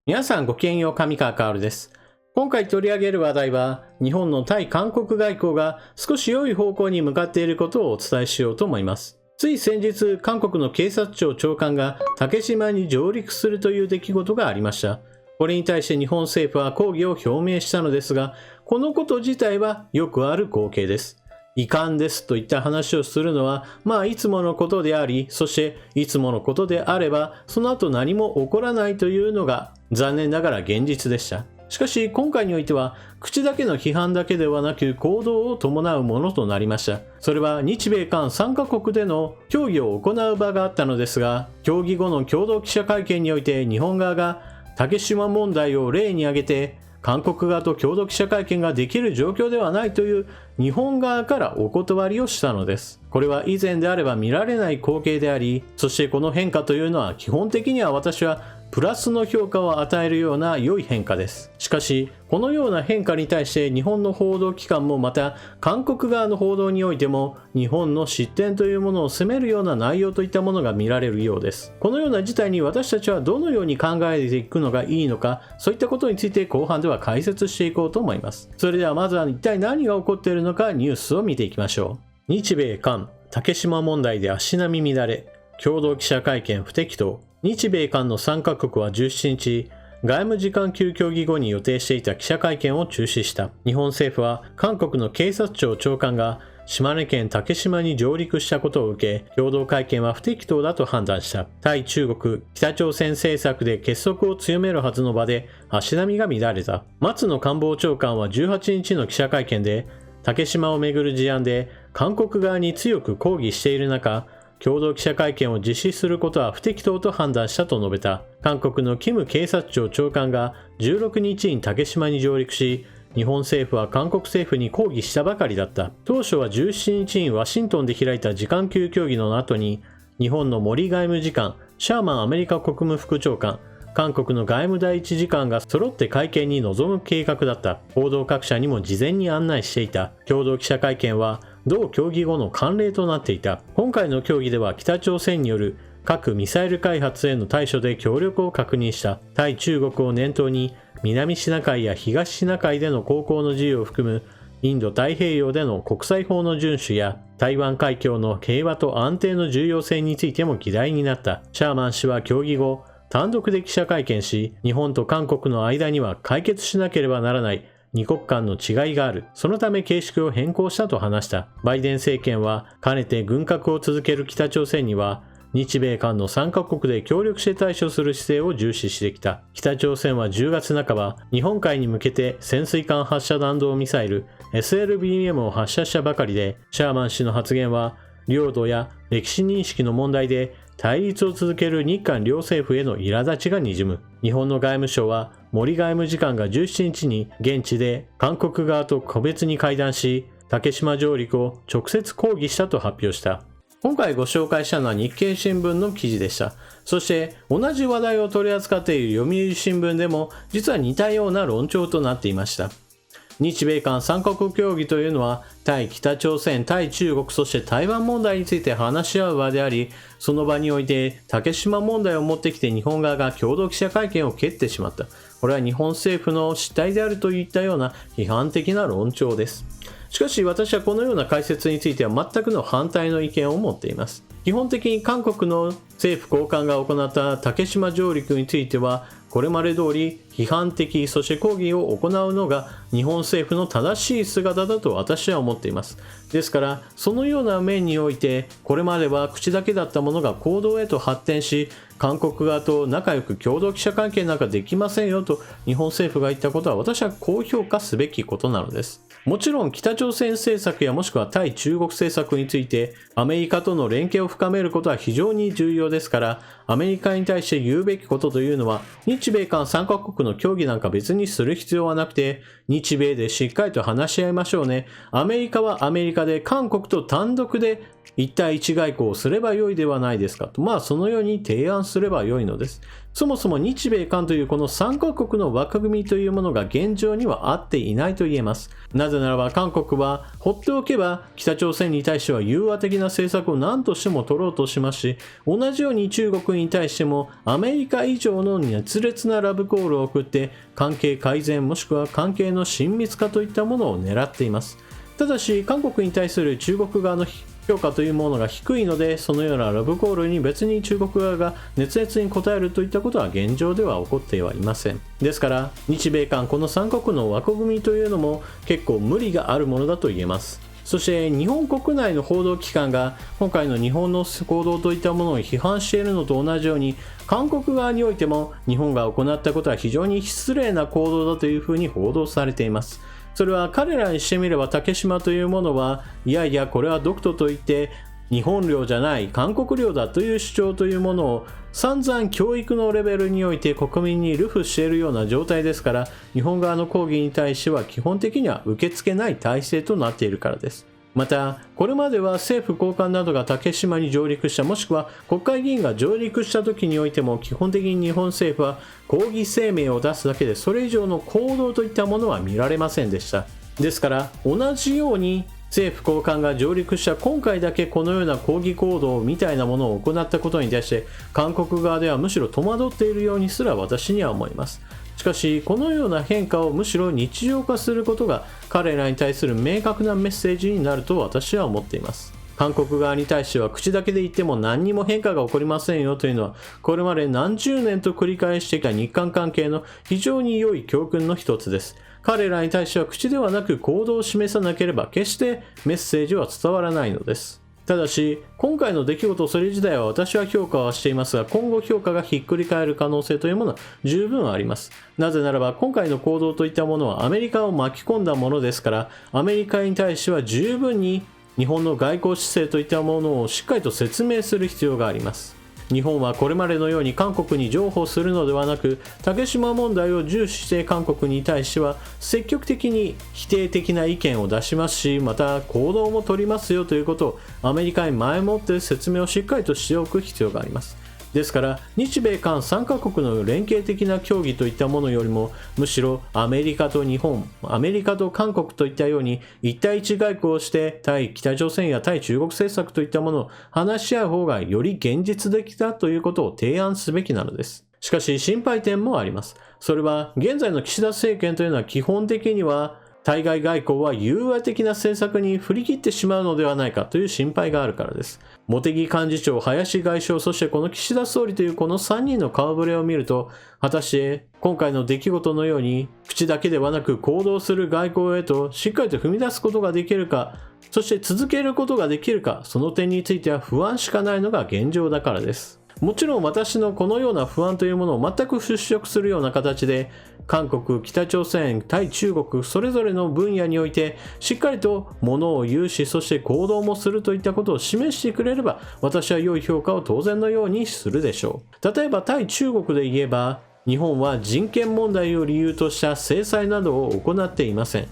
皆さんごきげんよう、上川薫です。今回取り上げる話題は、日本の対韓国外交が少し良い方向に向かっていることをお伝えしようと思います。つい先日、韓国の警察庁長官が竹島に上陸するという出来事がありました。これに対して日本政府は抗議を表明したのですが、このこと自体はよくある光景です。遺憾ですといった話をするのは、いつものことであり、そしていつものことであれば、その後何も起こらないというのが残念ながら現実でした。しかし今回においては、口だけの批判だけではなく行動を伴うものとなりました。それは日米韓3カ国での協議を行う場があったのですが、協議後の共同記者会見において日本側が竹島問題を例に挙げて、韓国側と共同記者会見ができる状況ではないという日本側からお断りをしたのです。これは以前であれば見られない光景であり、そしてこの変化というのは基本的には私はプラスの評価を与えるような良い変化です。しかし、このような変化に対して日本の報道機関もまた韓国側の報道においても日本の失点というものを責めるような内容といったものが見られるようです。このような事態に私たちはどのように考えていくのがいいのか、そういったことについて後半では解説していこうと思います。それではまずは一体何が起こっているのかニュースを見ていきましょう。日米韓竹島問題で足並み乱れ、共同記者会見不適当。日米韓の3カ国は17日、外務次官級協議後に予定していた記者会見を中止した。日本政府は韓国の警察庁長官が島根県竹島に上陸したことを受け、共同会見は不適当だと判断した。対中国、北朝鮮政策で結束を強めるはずの場で足並みが乱れた。松野官房長官は18日の記者会見で、竹島をめぐる事案で韓国側に強く抗議している中、共同記者会見を実施することは不適当と判断したと述べた。韓国のキム警察庁長官が16日に竹島に上陸し、日本政府は韓国政府に抗議したばかりだった。当初は17日にワシントンで開いた次官級協議の後に、日本の森外務次官、シャーマンアメリカ国務副長官、韓国の外務第一次官が揃って会見に臨む計画だった。報道各社にも事前に案内していた。共同記者会見は同協議後の慣例となっていた。今回の協議では北朝鮮による核・ミサイル開発への対処で協力を確認した。対中国を念頭に南シナ海や東シナ海での航行の自由を含むインド太平洋での国際法の遵守や台湾海峡の平和と安定の重要性についても議題になった。シャーマン氏は協議後、単独で記者会見し、日本と韓国の間には解決しなければならない二国間の違いがある。そのため形式を変更したと話した。バイデン政権は、かねて軍拡を続ける北朝鮮には、日米韓の3カ国で協力して対処する姿勢を重視してきた。北朝鮮は10月半ば、日本海に向けて潜水艦発射弾道ミサイル SLBM を発射したばかりで、シャーマン氏の発言は、領土や歴史認識の問題で対立を続ける日韓両政府への苛立ちがにじむ。日本の外務省は森外務次官が17日に現地で韓国側と個別に会談し、竹島上陸を直接抗議したと発表した。今回ご紹介したのは日経新聞の記事でした。そして同じ話題を取り扱っている読売新聞でも実は似たような論調となっていました。日米韓3カ国協議というのは対北朝鮮、対中国、そして台湾問題について話し合う場であり、その場において竹島問題を持ってきて日本側が共同記者会見を蹴ってしまった。これは日本政府の失態であるといったような批判的な論調です。しかし私はこのような解説については全くの反対の意見を持っています。基本的に韓国の政府高官が行った竹島上陸についてはこれまで通り批判的、そして抗議を行うのが日本政府の正しい姿だと私は思っています。ですから、そのような面において、これまでは口だけだったものが行動へと発展し、韓国側と仲良く共同記者会見なんかできませんよと日本政府が言ったことは私は高評価すべきことなのです。もちろん北朝鮮政策やもしくは対中国政策についてアメリカとの連携を深めることは非常に重要ですから、アメリカに対して言うべきことというのは日米韓3カ国の協議なんか別にする必要はなくて、日米でしっかりと話し合いましょうね。アメリカはアメリカで韓国と単独で一対一外交をすればよいではないですかと、そのように提案すればよいのです。そもそも日米韓というこの3カ国の枠組みというものが現状には合っていないと言えます。なぜならば韓国は放っておけば北朝鮮に対しては融和的な政策を何としても取ろうとしますし、同じように中国に対してもアメリカ以上の熱烈なラブコールを送って関係改善もしくは関係の親密化といったものを狙っています。ただし韓国に対する中国側の評価というものが低いので、そのようなラブコールに別に中国側が熱烈に応えるといったことは現状では起こってはいません。ですから日米韓この3国の枠組みというのも結構無理があるものだと言えます。そして日本国内の報道機関が今回の日本の行動といったものを批判しているのと同じように、韓国側においても日本が行ったことは非常に失礼な行動だというふうに報道されています。それは彼らにしてみれば竹島というものはいやいやこれは独土といって日本領じゃない韓国領だという主張というものを散々教育のレベルにおいて国民に流布しているような状態ですから、日本側の抗議に対しては基本的には受け付けない体制となっているからです。またこれまでは政府高官などが竹島に上陸したもしくは国会議員が上陸した時においても基本的に日本政府は抗議声明を出すだけでそれ以上の行動といったものは見られませんでした。ですから同じように政府高官が上陸した今回だけこのような抗議行動みたいなものを行ったことに対して韓国側ではむしろ戸惑っているようにすら私には思います。しかしこのような変化をむしろ日常化することが彼らに対する明確なメッセージになると私は思っています。韓国側に対しては口だけで言っても何にも変化が起こりませんよというのはこれまで何十年と繰り返してきた日韓関係の非常に良い教訓の一つです。彼らに対しては口ではなく行動を示さなければ決してメッセージは伝わらないのです。ただし今回の出来事それ自体は私は評価はしていますが、今後評価がひっくり返る可能性というものは十分あります。なぜならば今回の行動といったものはアメリカを巻き込んだものですから、アメリカに対しては十分に日本の外交姿勢といったものをしっかりと説明する必要があります。日本はこれまでのように韓国に譲歩するのではなく、竹島問題を重視して韓国に対しては積極的に否定的な意見を出しますし、また行動も取りますよということをアメリカに前もって説明をしっかりとしておく必要があります。ですから日米韓3カ国の連携的な協議といったものよりも、むしろアメリカと日本、アメリカと韓国といったように一対一外交をして対北朝鮮や対中国政策といったものを話し合う方がより現実的だということを提案すべきなのです。しかし心配点もあります。それは現在の岸田政権というのは基本的には対外外交は融和的な政策に振り切ってしまうのではないかという心配があるからです。茂木幹事長、林外相、そしてこの岸田総理というこの3人の顔ぶれを見ると、果たして今回の出来事のように口だけではなく行動する外交へとしっかりと踏み出すことができるか、そして続けることができるか、その点については不安しかないのが現状だからです。もちろん私のこのような不安というものを全く払拭するような形で、韓国、北朝鮮、対中国それぞれの分野においてしっかりと物を言うし、そして行動もするといったことを示してくれれば、私は良い評価を当然のようにするでしょう。例えば対中国で言えば、日本は人権問題を理由とした制裁などを行っていません。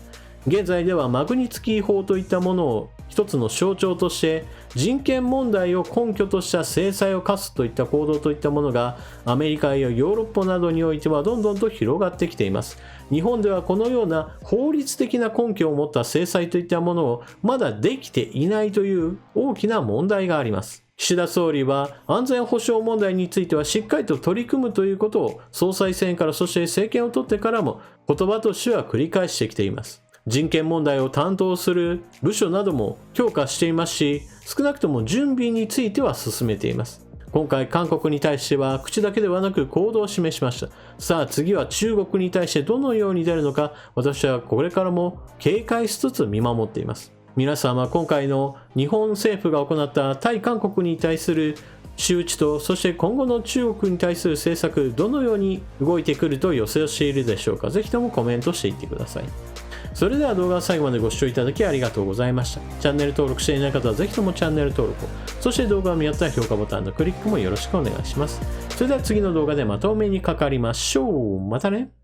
現在ではマグニツキー法といったものを一つの象徴として人権問題を根拠とした制裁を科すといった行動といったものがアメリカやヨーロッパなどにおいてはどんどんと広がってきています。日本ではこのような法律的な根拠を持った制裁といったものをまだできていないという大きな問題があります。岸田総理は安全保障問題についてはしっかりと取り組むということを総裁選からそして政権を取ってからも言葉としては繰り返してきています。人権問題を担当する部署なども強化していますし、少なくとも準備については進めています。今回韓国に対しては口だけではなく行動を示しました。さあ次は中国に対してどのように出るのか、私はこれからも警戒しつつ見守っています。皆さんは今回の日本政府が行った対韓国に対する仕打ちと、そして今後の中国に対する政策、どのように動いてくると予想しているでしょうか。ぜひともコメントしていってください。それでは動画を最後までご視聴いただきありがとうございました。チャンネル登録していない方はぜひともチャンネル登録を、そして動画を見合ったら評価ボタンのクリックもよろしくお願いします。それでは次の動画でまたお目にかかりましょう。またね。